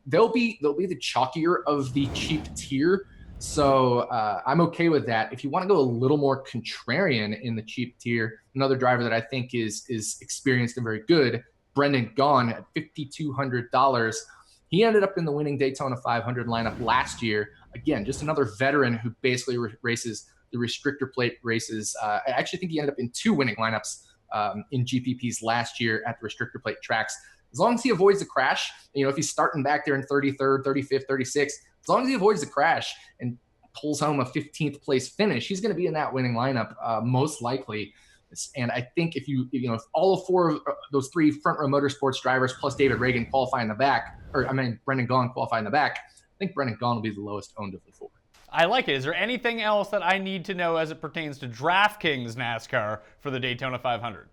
They'll be the chalkier of the cheap tier. So I'm okay with that. If you want to go a little more contrarian in the cheap tier, another driver that I think is experienced and very good, Brendan Gaughan at $5,200. He ended up in the winning Daytona 500 lineup last year. Again, just another veteran who basically races the restrictor plate races. I actually think he ended up in 2 winning lineups in GPPs last year at the restrictor plate tracks. As long as he avoids the crash, if he's starting back there in 33rd, 35th, 36th, as long as he avoids the crash and pulls home a 15th place finish, he's going to be in that winning lineup most likely. And I think if all 4 of those 3 front row motorsports drivers plus David Reagan qualify in the back, Brendan Gaughan qualify in the back, I think Brendan Gaughan will be the lowest owned of the 4. I like it. Is there anything else that I need to know as it pertains to DraftKings NASCAR for the Daytona 500?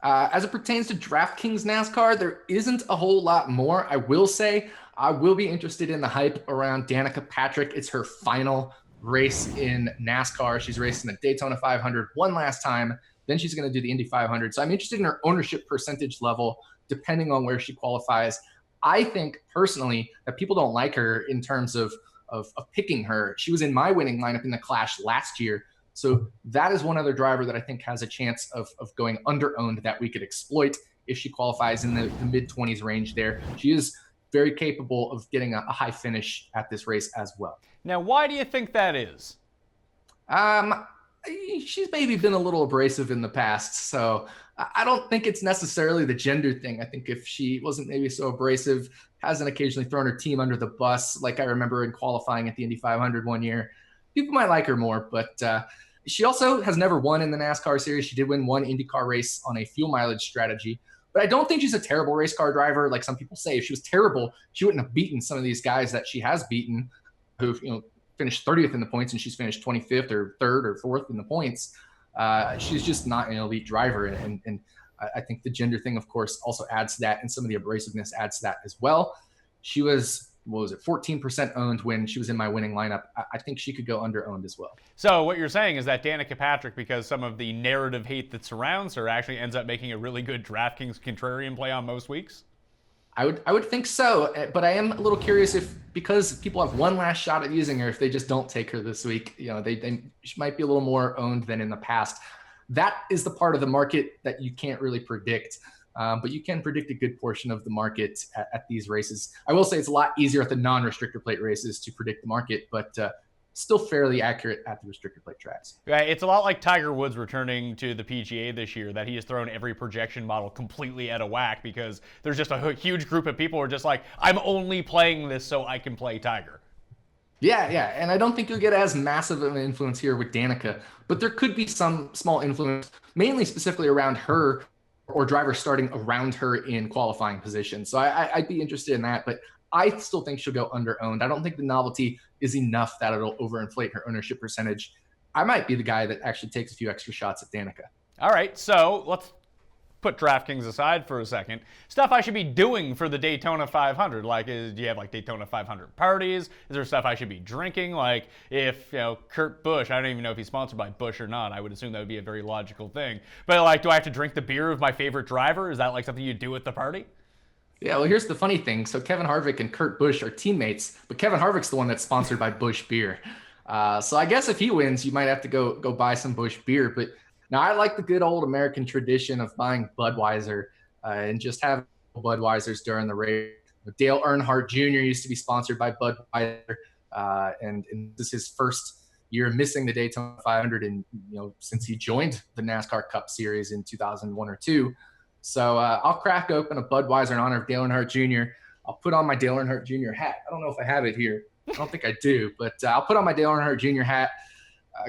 As it pertains to DraftKings NASCAR, there isn't a whole lot more. I will say I will be interested in the hype around Danica Patrick. It's her final race in NASCAR. She's racing the Daytona 500 one last time. Then she's going to do the Indy 500. So I'm interested in her ownership percentage level, depending on where she qualifies. I think personally that people don't like her in terms of picking her. She was in my winning lineup in the Clash last year. So that is one other driver that I think has a chance of going under-owned that we could exploit if she qualifies in the mid-20s range there. She is very capable of getting a high finish at this race as well. Now, why do you think that is? She's maybe been a little abrasive in the past, so I don't think it's necessarily the gender thing. I think if she wasn't maybe so abrasive, hasn't occasionally thrown her team under the bus, like I remember in qualifying at the Indy 500 one year, people might like her more. But she also has never won in the NASCAR series. She did win one IndyCar race on a fuel mileage strategy. But I don't think she's a terrible race car driver, like some people say. If she was terrible, she wouldn't have beaten some of these guys that she has beaten, who finished 30th in the points, and she's finished 25th or 3rd or 4th in the points. She's just not an elite driver. And I think the gender thing, of course, also adds to that, and some of the abrasiveness adds to that as well. She was, 14% owned when she was in my winning lineup. I think she could go under-owned as well. So what you're saying is that Danica Patrick, because some of the narrative hate that surrounds her, actually ends up making a really good DraftKings contrarian play on most weeks? I would think so, but I am a little curious if, because people have one last shot at using her, if they just don't take her this week, she might be a little more owned than in the past. That is the part of the market that you can't really predict, but you can predict a good portion of the market at these races. I will say it's a lot easier at the non-restrictor plate races to predict the market, but still fairly accurate at the restrictor plate tracks. Right, it's a lot like Tiger Woods returning to the PGA this year, that he has thrown every projection model completely out of whack because there's just a huge group of people who are just like, I'm only playing this so I can play Tiger. Yeah, and I don't think you'll get as massive of an influence here with Danica, but there could be some small influence, mainly specifically around her or drivers starting around her in qualifying position. So I'd be interested in that, but I still think she'll go under-owned. I don't think the novelty is enough that it'll overinflate her ownership percentage. I might be the guy that actually takes a few extra shots at Danica. All right, so let's put DraftKings aside for a second. Stuff I should be doing for the Daytona 500. Like, do you have like Daytona 500 parties? Is there stuff I should be drinking? Like, if Kurt Busch, I don't even know if he's sponsored by Busch or not. I would assume that would be a very logical thing. But like, do I have to drink the beer of my favorite driver? Is that like something you do at the party? Yeah, well, here's the funny thing. So Kevin Harvick and Kurt Busch are teammates, but Kevin Harvick's the one that's sponsored by Busch Beer. So I guess if he wins, you might have to go buy some Busch Beer. But now I like the good old American tradition of buying Budweiser and just having Budweisers during the race. Dale Earnhardt Jr. used to be sponsored by Budweiser, and this is his first year missing the Daytona 500, and since he joined the NASCAR Cup Series in 2001 or 2. So I'll crack open a Budweiser in honor of Dale Earnhardt Jr. I'll put on my Dale Earnhardt Jr. hat. I don't know if I have it here. I don't think I do, but I'll put on my Dale Earnhardt Jr. hat,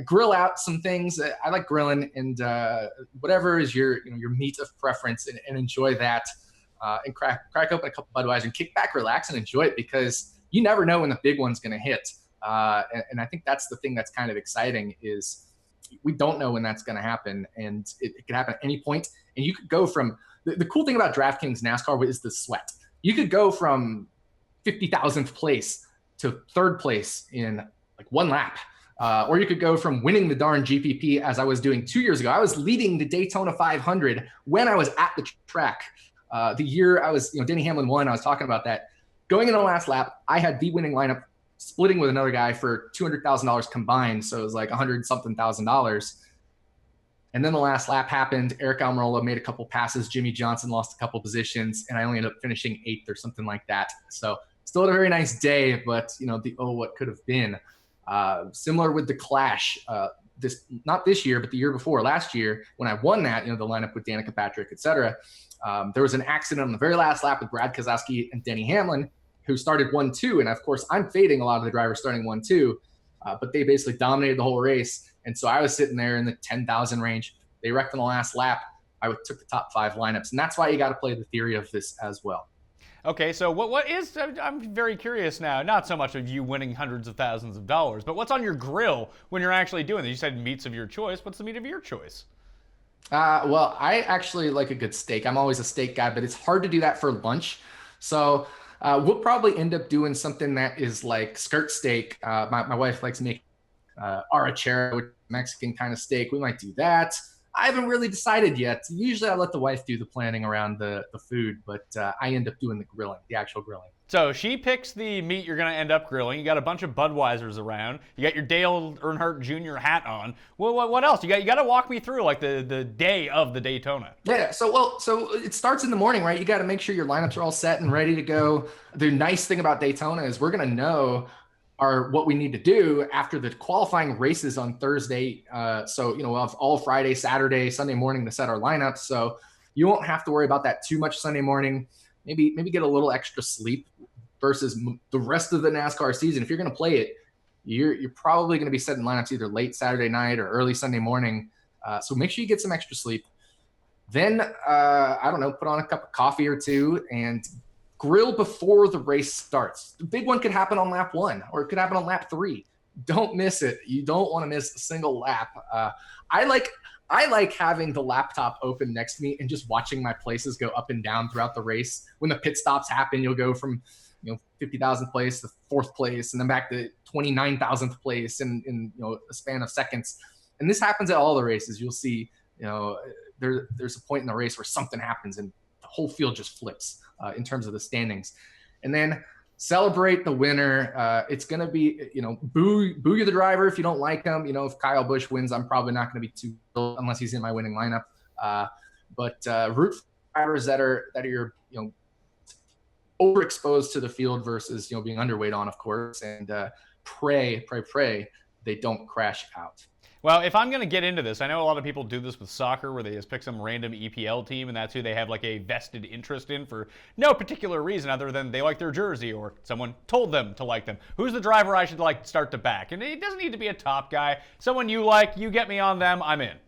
grill out some things. I like grilling, and whatever is your meat of preference, and enjoy that, and crack open a couple Budweiser and kick back, relax, and enjoy it, because you never know when the big one's going to hit. And I think that's the thing that's kind of exciting, is we don't know when that's going to happen, and it could happen at any point. And you could go from the cool thing about DraftKings NASCAR is the sweat. You could go from 50,000th place to 3rd place in like one lap. Or you could go from winning the darn GPP, as I was doing 2 years ago. I was leading the Daytona 500 when I was at the track. The year I was, Denny Hamlin won, I was talking about that. Going into the last lap, I had the winning lineup splitting with another guy for $200,000 combined. So it was like 100 something thousand dollars. And then the last lap happened. Eric Almirola made a couple passes. Jimmy Johnson lost a couple positions, and I only ended up finishing 8th or something like that. So still had a very nice day, but what could have been. Similar with the Clash, not this year, but the year before, last year, when I won that, the lineup with Danica Patrick, et cetera. There was an accident on the very last lap with Brad Keselowski and Denny Hamlin, who started 1-2. And of course, I'm fading a lot of the drivers starting 1-2, but they basically dominated the whole race. And so I was sitting there in the 10,000 range. They wrecked on the last lap. I took the top 5 lineups. And that's why you got to play the theory of this as well. Okay, so what is, I'm very curious now, not so much of you winning hundreds of thousands of dollars, but what's on your grill when you're actually doing this? You said meats of your choice. What's the meat of your choice? Well, I actually like a good steak. I'm always a steak guy, but it's hard to do that for lunch. So we'll probably end up doing something that is like skirt steak. My wife likes making arrachera, which is Mexican kind of steak. We might do that. I haven't really decided yet. Usually I let the wife do the planning around the food, but I end up doing the actual grilling. So she picks the meat you're going to end up grilling. You got a bunch of Budweisers around. You got your Dale Earnhardt Jr. hat on. Well, what else? You got to walk me through like the day of the Daytona. Yeah, so it starts in the morning, right? You got to make sure your lineups are all set and ready to go. The nice thing about Daytona is we're going to know what we need to do after the qualifying races on Thursday. So we'll have all Friday, Saturday, Sunday morning to set our lineups. So you won't have to worry about that too much Sunday morning. Maybe get a little extra sleep versus the rest of the NASCAR season. If you're going to play it, you're probably going to be setting lineups either late Saturday night or early Sunday morning. So make sure you get some extra sleep. Then, put on a cup of coffee or two and grill before the race starts. The big one could happen on lap 1 or it could happen on lap 3. Don't miss it. You don't want to miss a single lap. I like having the laptop open next to me and just watching my places go up and down throughout the race. When the pit stops happen, you'll go from 50,000th place to 4th place and then back to 29,000th place in a span of seconds. And this happens at all the races. You'll see, there's a point in the race where something happens and the whole field just flips in terms of the standings. And then celebrate the winner. It's going to be, boo the driver if you don't like him. If Kyle Busch wins, I'm probably not going to be too thrilled unless he's in my winning lineup. But root for drivers that are overexposed to the field versus being underweight on, of course, and pray they don't crash out. Well, if I'm going to get into this, I know a lot of people do this with soccer where they just pick some random EPL team and that's who they have like a vested interest in for no particular reason other than they like their jersey or someone told them to like them. Who's the driver I should like start to back? And it doesn't need to be a top guy. Someone you like, you get me on them, I'm in.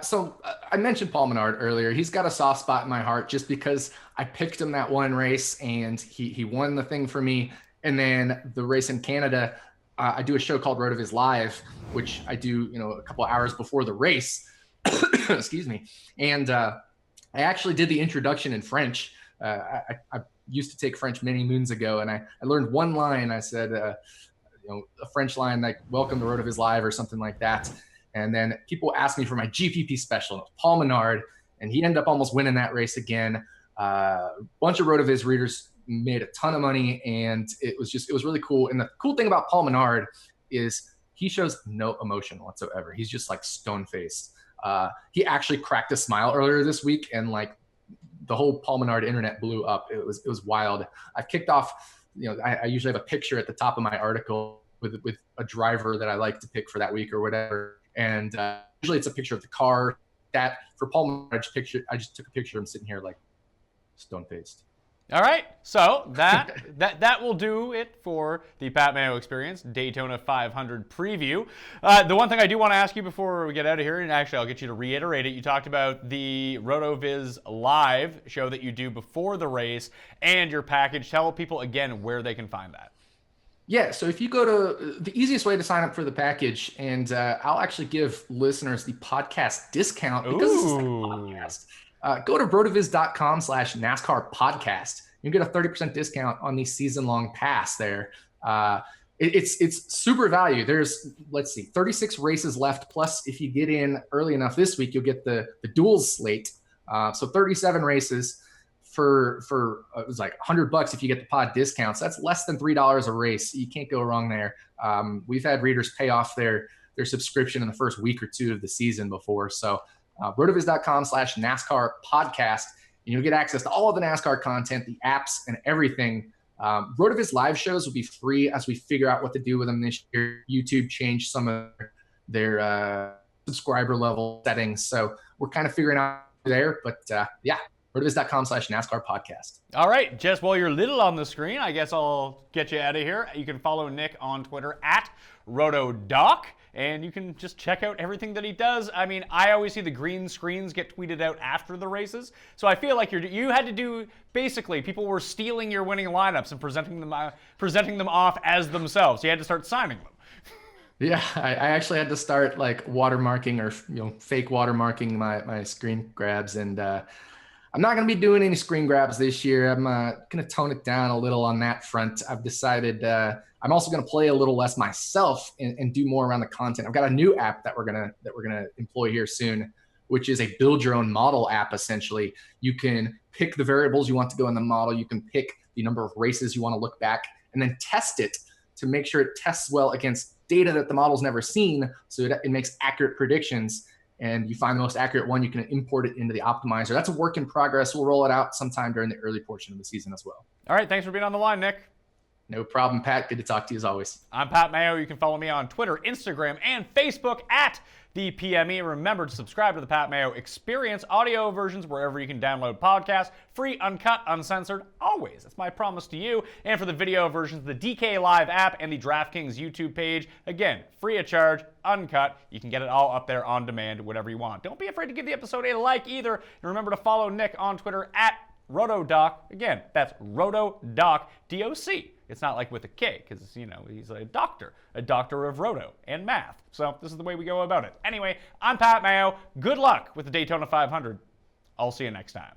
So I mentioned Paul Menard earlier. He's got a soft spot in my heart just because I picked him that one race and he won the thing for me. And then the race in Canada, I do a show called Road of His Live, which I do, a couple hours before the race. Excuse me. And I actually did the introduction in French. I used to take French many moons ago, and I learned one line. I said, a French line like "Welcome to Road of His Live" or something like that. And then people asked me for my GPP special. And it was Paul Menard, and he ended up almost winning that race again. A bunch of Road of His readers made a ton of money, and it was really cool. And the cool thing about Paul Menard is he shows no emotion whatsoever. He's just like stone faced. He actually cracked a smile earlier this week, and like the whole Paul Menard internet blew up. It was wild. I've kicked off, I usually have a picture at the top of my article with a driver that I like to pick for that week or whatever. And usually it's a picture of the car. That for Paul Menard, I just took a picture of him sitting here like stone faced. All right, so that will do it for the Pat Mayo Experience Daytona 500 preview. The one thing I do want to ask you before we get out of here, and actually I'll get you to reiterate it, you talked about the RotoViz Live show that you do before the race and your package. Tell people again where they can find that. Yeah, so if you go to the easiest way to sign up for the package, and I'll actually give listeners the podcast discount because this is like a podcast. Go to rotoviz.com/NASCAR podcast. You get a 30% discount on the season-long pass there. It's super value. There's, 36 races left. Plus, if you get in early enough this week, you'll get the duals slate. So 37 races, for it was like $100 if you get the pod discounts. That's less than $3 a race. You can't go wrong there. We've had readers pay off their subscription in the first week or two of the season before. So rotoviz.com/NASCAR podcast, and you'll get access to all of the NASCAR content, the apps, and everything. Rotoviz live shows will be free as we figure out what to do with them this year. YouTube changed some of their subscriber level settings, so we're kind of figuring out there. But yeah, rotoviz.com/NASCAR podcast. All right, just while you're little on the screen, I guess I'll get you out of here. You can follow Nick on Twitter at RotoDoc, and you can just check out everything that he does. I mean, I always see the green screens get tweeted out after the races, so I feel like you had to do, basically, people were stealing your winning lineups and presenting them off as themselves. You had to start signing them. Yeah, I actually had to start like watermarking or fake watermarking my screen grabs, and I'm not going to be doing any screen grabs this year. I'm going to tone it down a little on that front. I've decided I'm also going to play a little less myself and do more around the content. I've got a new app that we're gonna employ here soon, which is a build your own model app. Essentially, you can pick the variables you want to go in the model. You can pick the number of races you want to look back, and then test it to make sure it tests well against data that the model's never seen, so it makes accurate predictions. And you find the most accurate one, you can import it into the optimizer. That's a work in progress. We'll roll it out sometime during the early portion of the season as well. All right, thanks for being on the line, Nick. No problem, Pat. Good to talk to you as always. I'm Pat Mayo. You can follow me on Twitter, Instagram, and Facebook at the PME. Remember to subscribe to the Pat Mayo Experience audio versions wherever you can download podcasts. Free, uncut, uncensored, always. That's my promise to you. And for the video versions, the DK Live app and the DraftKings YouTube page. Again, free of charge, uncut. You can get it all up there on demand, whatever you want. Don't be afraid to give the episode a like either. And remember to follow Nick on Twitter at RotoDoc. Again, that's RotoDoc, D-O-C. It's not like with a K, because, he's a doctor of roto and math. So this is the way we go about it. Anyway, I'm Pat Mayo. Good luck with the Daytona 500. I'll see you next time.